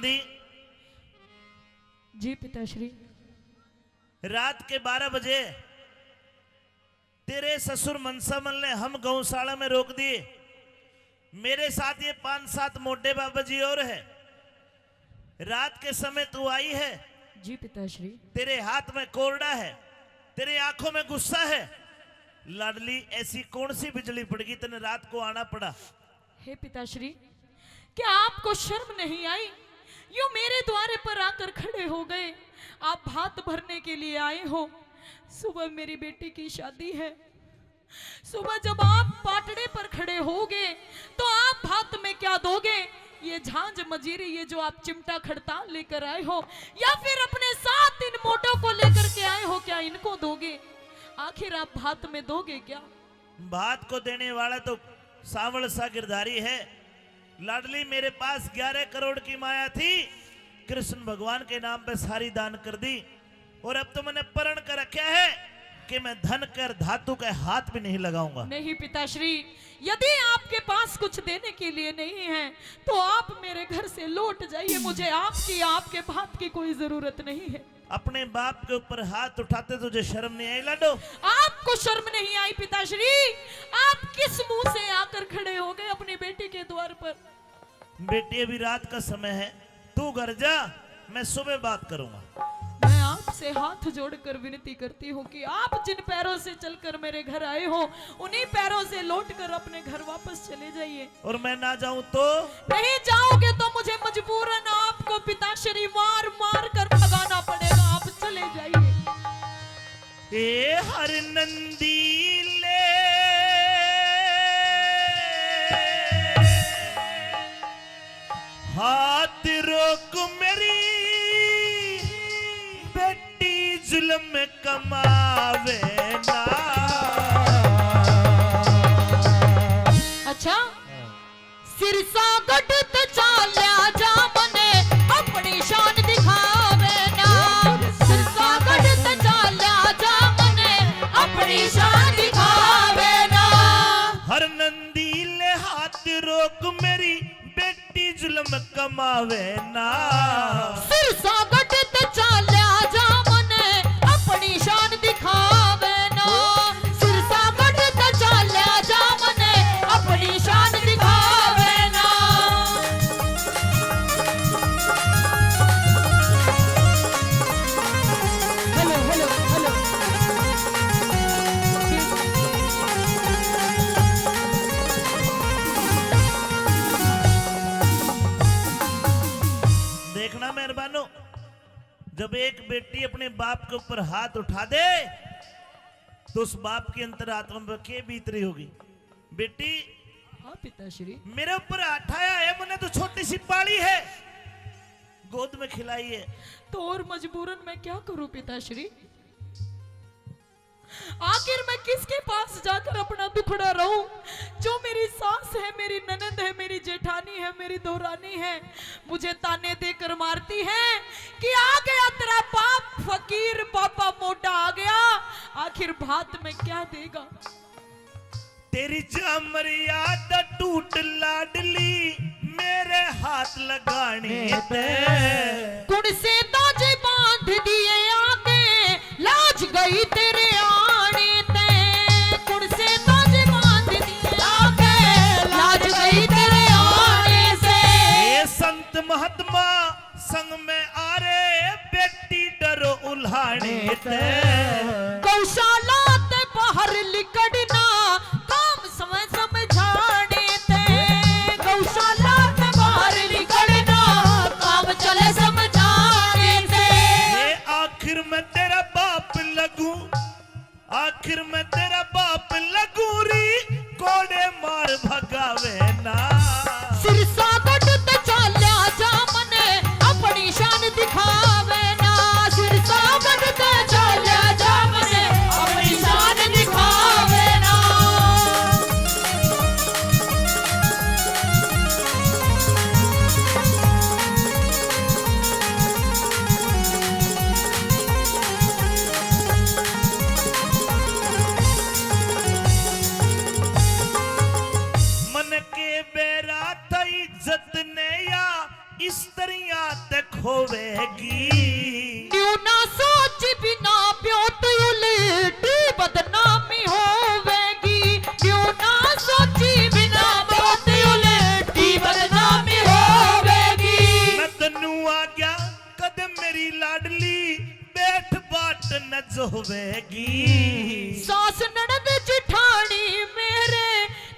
नंदी जी पिताश्री। रात के 12 बजे तेरे ससुर मनसामल ने हम गौशाला में रोक दिए। मेरे साथ ये 5-7 मोटे बाबा जी और है। रात के समय तू आई है। जी पिताश्री। तेरे हाथ में कोरडा है, तेरे आंखों में गुस्सा है। लाडली ऐसी कौन सी बिजली पड़ गई तेने रात को आना पड़ा? हे पिताश्री, क्या आपको शर्म नहीं आई? यूं मेरे द्वारे पर आकर खड़े हो गए। आप भात भरने के लिए आए हो। सुबह मेरी बेटी की शादी है। सुबह जब आप पाटड़े पर खड़े होगे तो आप भात में क्या दोगे? ये झांझ मजीरी, ये जो आप चिमटा खड़ताल लेकर आए हो, या फिर अपने साथ इन मोटों को लेकर के आए हो, क्या इनको दोगे? आखिर आप भात में दोगे क्या? भात को देने वाला तो सावल सा गिरधारी है। लाडली मेरे पास 11 करोड़ की माया थी, कृष्ण भगवान के नाम पे सारी दान कर दी। और अब तो मैंने प्रण कर रखा है कि मैं धन कर धातु के हाथ भी नहीं लगाऊंगा। नहीं पिताश्री, यदि आपके पास कुछ देने के लिए नहीं है तो आप मेरे घर से लौट जाइए। मुझे आपके भात की कोई जरूरत नहीं है। अपने बाप के ऊपर हाथ उठाते तुझे शर्म नहीं आई लाडो? आपको शर्म नहीं आई पिताश्री? आप किस मुंह से आकर खड़े हो गए अपनी बेटी के द्वार पर? बेटी अभी रात का समय है, तू घर जा, मैं सुबह बात करूंगा। मैं आपसे हाथ जोड़कर विनती करती हूँ कि आप जिन पैरों से चलकर मेरे घर आए हो, उन्हीं पैरों से लौटकर अपने घर वापस चले जाइए। और मैं ना जाऊं तो? नहीं जाओगे तो मुझे मजबूरन आपको पिताश्री मार मार कर भगाना पड़ेगा। आप चले जाइए। ए हर नंदी ले हाथ रोक मेरी बेटी जुल्म कमावे ना। अच्छा, सिरसा गढ़ ते चाल्या जा मने अपनी शान दिखावे ना। सिरसा गढ़ ते चाल्या जा मने अपनी शान दिखावे ना। हर नंदी ले हाथ रोक मेरी बेटी जुल्म कमावे ना। सिरसा गढ़ ते चाल्या जा मने अपनी शान दिखावे ना। सिरसा गढ़ ते चाल्या जा मने अपनी शान दिखावे ना। Hello hello hello. देखना मेहरबानो, जब एक बेटी अपने बाप के ऊपर हाथ उठा दे तो उस बाप की अंतरात्मा में क्या बीत रही होगी? बेटी हाँ पिताश्री। मेरे ऊपर हाथ आया है, मैंने तो छोटी सी पाली है, गोद में खिलाई है। तो और मजबूरन मैं क्या करूं पिताश्री? आखिर मैं किसके पास जाकर अपना दुखड़ा रहूं? जो मेरी सास है, मेरी ननद है, मेरी जेठानी है, मेरी दोरानी है, मुझे ताने देकर मारती है कि आ गया तेरा बाप फकीर, पापा मोटा आ गया। आखिर भात में क्या देगा? तेरी मर्यादा टूट लाडली मेरे हाथ लगाने पे। कुण से ताजे बांध दिए आगे, लाज गई तेरे आने ते। कुण से ताजे बांध दिए आगे, लाज गई तेरे आने से। ये संत महात्मा संग में आ रे बेटी डरो उल्हाने ते। गौशाला ते बाहर लिकड़ना काम समय समझाने ते। गौशाला ते बाहर लिकड़ना काम चले समझाने ते। ये आखिर में तेरा बाप लगूं, आखिर में तेरा बाप लगूं री कोड़े मार भगावे ना। सिरसा गढ़ ते चाल्या जा मने अपनी शान दिखावे ना। सिरसा गढ़ ते चाल्या जा मने अपनी शान दिखावे ना। बात खोवेगी। न्यू ना सोच बिना ब्योत उलटी बदनामी होवेगी। न्यू ना सोची बिना ब्योत उलटी बदनामी होवेगी। मैं तन्नू आ गया कदम मेरी लाडली बैठ बाट न जोवेगी। सास ननद जिठानी मेरे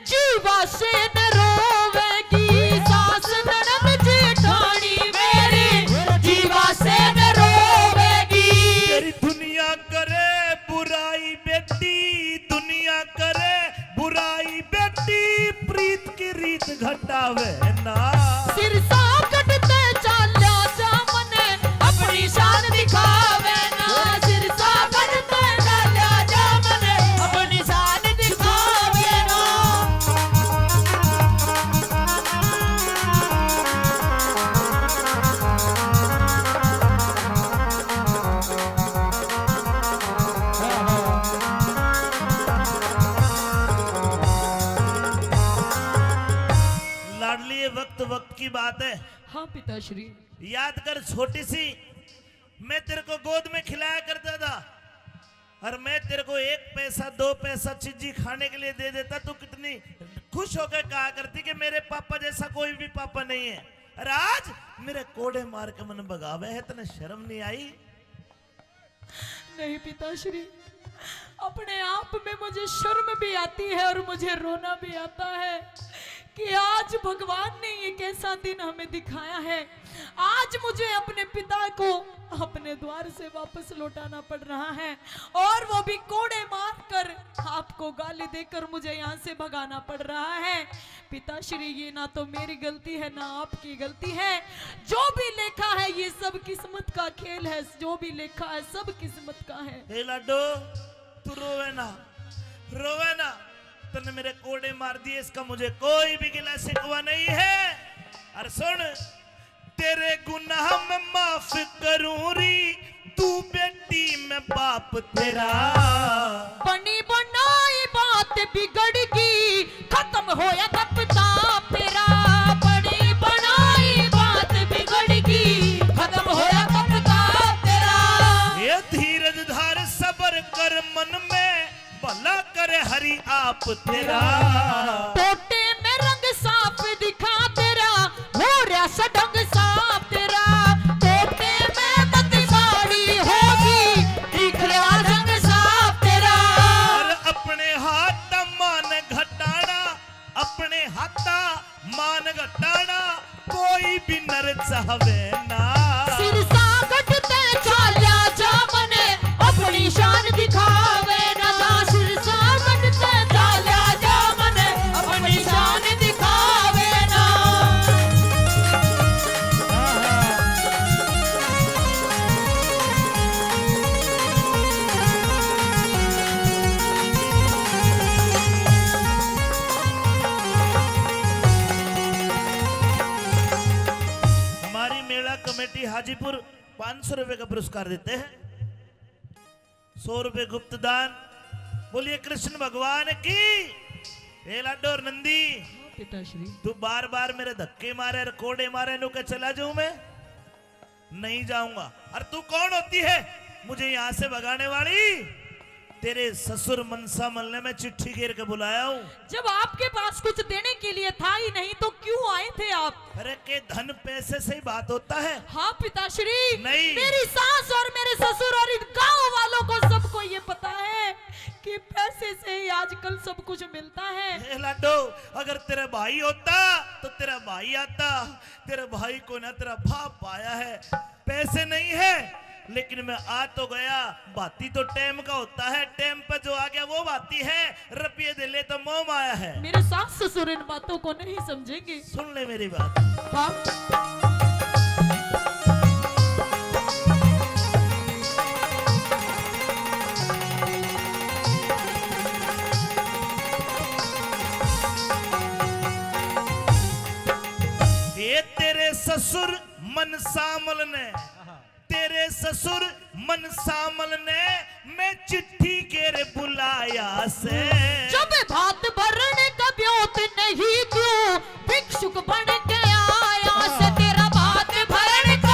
जीवा से न रोवेगी। सास ननद जिठानी मेरे जीवा से न रोवेगी। तेरी दुनिया करे बुराई बेटी, दुनिया करे बुराई बेटी, प्रीत की रीत घटावे ना। सिर सा कटते चाल्या जामने अपनी शान दिखावे ना। सिर सा कटते चाल्या जामने अपनी शान दिखावे ना। लाडली ये वक्त वक्त की बात है। हाँ पिताश्री। याद कर छोटी सी मैं तेरे को गोद में खिलाया करता था और मैं तेरे को 1 पैसा 2 पैसा चीजी खाने के लिए दे देता, तू कितनी खुश होकर कहा करती कि मेरे पापा जैसा कोई भी पापा नहीं है। और आज मेरे कोड़े मार के मन भगावे है, तने शर्म नहीं आई? नहीं पिताश्री, अपने आप में मुझे शर्म भी आती है और मुझे रोना भी आता है कि आज भगवान ने ये कैसा दिन हमें दिखाया है। आज मुझे अपने पिता को अपने द्वार से वापस लौटाना पड़ रहा है और वो भी कोड़े मार कर, आपको गाली देकर मुझे यहाँ से भगाना पड़ रहा है। पिताश्री ये ना तो मेरी गलती है ना आपकी गलती है। जो भी लिखा है ये सब किस्मत का खेल है। जो भी लिखा है सब किस्मत का है। हे लाडो तू रोवे ना, रोवे ना। तूने मेरे कोड़े मार दिए, इसका मुझे कोई भी गिला शिकवा नहीं है। और सुन, तेरे गुनाह में माफ करूं री, तू बेटी मैं बाप तेरा। बनी बनाई बात बिगड़गी, खत्म होया तब ताप तेरा। बनी बनाई बात बिगड़गी, खत्म होया तब ताप तेरा। ये धीरज धार सबर कर मन में, भला करे हरि आप तेरा। टोटे में रंग साफ दिखा तेरा, हो रहा सडंग साफ तेरा। टोटे में बदसाड़ी होगी, दिख रहा रंग साफ तेरा। और अपने हाथ मान घटाना, अपने हाथ मान घटाना, कोई भी नर चाहवे ना। सिर सा घटते चाल्या जामने अपनी शान दिखावे ना। सिर सा घटते चाल्या जामने अपनी शान दिखावे ना। हमारी मेला कमेटी हाजीपुर 500 रुपए का पुरस्कार देते हैं। 100 रुपए गुप्त दान। बोलिए कृष्ण भगवान की। हे लाडो और नंदी, पिताश्री तू बार बार मेरे धक्के मारे और कोड़े मारे, नु के चला जाऊं मैं? नहीं जाऊंगा। और तू कौन होती है मुझे यहां से भगाने वाली? तेरे ससुर मनसा मल ने मैं चिट्ठी घेर के बुलाया हूं। जब आपके पास कुछ देने के लिए था ही नहीं तो क्यों आए थे आप? अरे के धन पैसे से ही बात होता है? हाँ पिताश्री, नहीं। मेरी सास और मेरे ससुर और इन गांव वालों को सबको ये पता है कि पैसे से ही आजकल सब कुछ मिलता है। हे लाडो, अगर तेरा भाई होता तो तेरा भाई आता। तेरे भाई को ना तेरा बाप आया है। पैसे नहीं है लेकिन मैं आ तो गया। बाती तो टेम का होता है, टेम पे जो आ गया वो बाती है। रुपये दे ले तो मोह माया है। मेरे सास ससुर इन बातों को नहीं समझेंगे। सुन ले मेरी बात। हाँ ये तेरे ससुर मन सामल ने, तेरे ससुर मन सामल ने मैं चिट्ठी के बुलाया से। जब भात भरने का ब्योत नहीं क्यों भिक्षुक बन के आया से। तेरा भात भरने का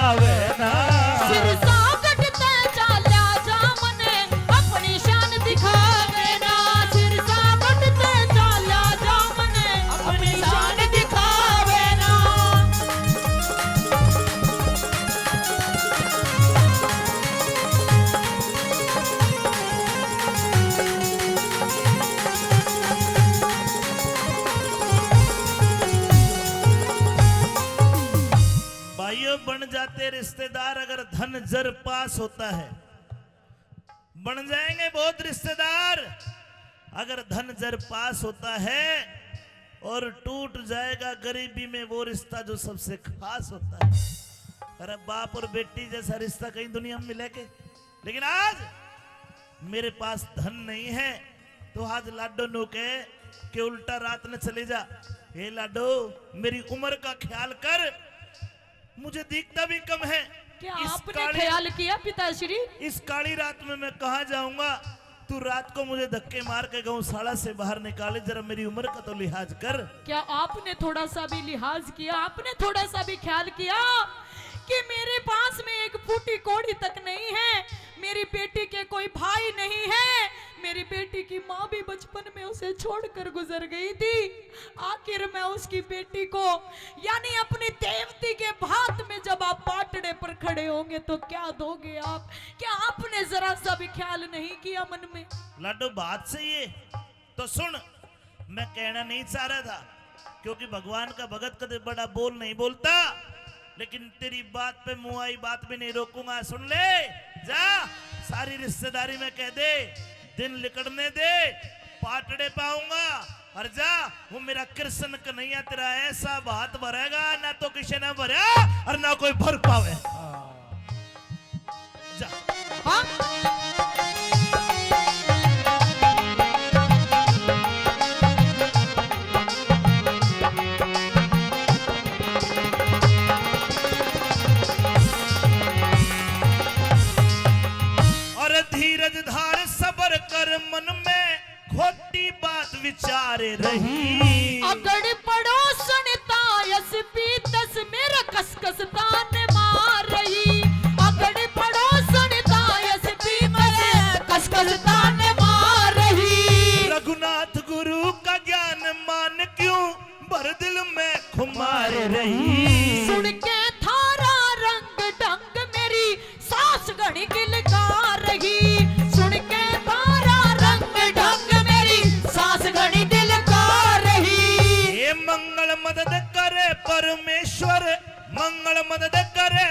दिखावे ना। सिरसा गढ़ते चाल्या जा मने अपनी शान दिखावे ना। सिरसा गढ़ते चाल्या जा मने अपनी शान दिखावे ना। भाइयों, बन जाते रिश्तेदार अगर धन जर पास होता है। बन जाएंगे बहुत रिश्तेदार अगर धन जर पास होता है, और टूट जाएगा गरीबी में वो रिश्ता जो सबसे खास होता है। अरे बाप और बेटी जैसा रिश्ता कहीं दुनिया में मिलेगा? लेकिन आज मेरे पास धन नहीं है, तो आज लाडो नो कहे कि उल्टा रात न चले जा। हे लाडो, मेरी उम्र का ख्याल कर, मुझे दिखता भी कम है। क्या आपने ख्याल किया पिताश्री? इस काली रात में मैं कहाँ जाऊंगा? तू रात को मुझे धक्के मार के गौशाला से बाहर निकाले, जरा मेरी उम्र का तो लिहाज कर। क्या आपने थोड़ा सा भी लिहाज किया? आपने थोड़ा सा भी ख्याल किया कि मेरे पास में एक फूटी कौड़ी तक नहीं है, मेरी बेटी के कोई भाई नहीं है, मेरी बेटी की माँ भी बचपन में उसे छोड़कर गुजर गई थी। आखिर मैं उसकी बेटी को यानी अपनी देवती के भात में जब आप पाटड़े पर खड़े होंगे तो क्या दोगे आप? क्या आपने जरा सा भी ख्याल नहीं किया मन में? लाडो, बात सही है तो सुन। मैं कहना नहीं चाह रहा था, क्योंकि भगवान का भगत कदे बड़ा बोल नहीं बोलता, लेकिन तेरी बात पे मुंह आई बात भी नहीं रोकूंगा। सुन ले, जा सारी रिश्तेदारी में कह दे, दिन लिकड़ने दे, पाटड़े पाऊंगा। और जा, वो मेरा कृष्ण कन्हैया तेरा ऐसा भात भरेगा ना तो किसी ने भरा और ना कोई भर पावे। जा। हाँ? धीरज धार सबर कर, मन में खोटी बात विचारे रही। अगड़ पड़ोसन तायस पीतस मेरा कसकस तान मार रही। अगड़ पड़ोसन तायस पीतस कसकस तान मार रही। रघुनाथ गुरु का ज्ञान मान क्यों भर दिल में खुमार रही। सुन के थारा रंग ढंग मेरी सास घड़ी गिलकार रही। सुन के थारा रंग ढंग मेरी सास घड़ी दिलकार रही। ये मंगल मदद करे परमेश्वर, मंगल मदद करे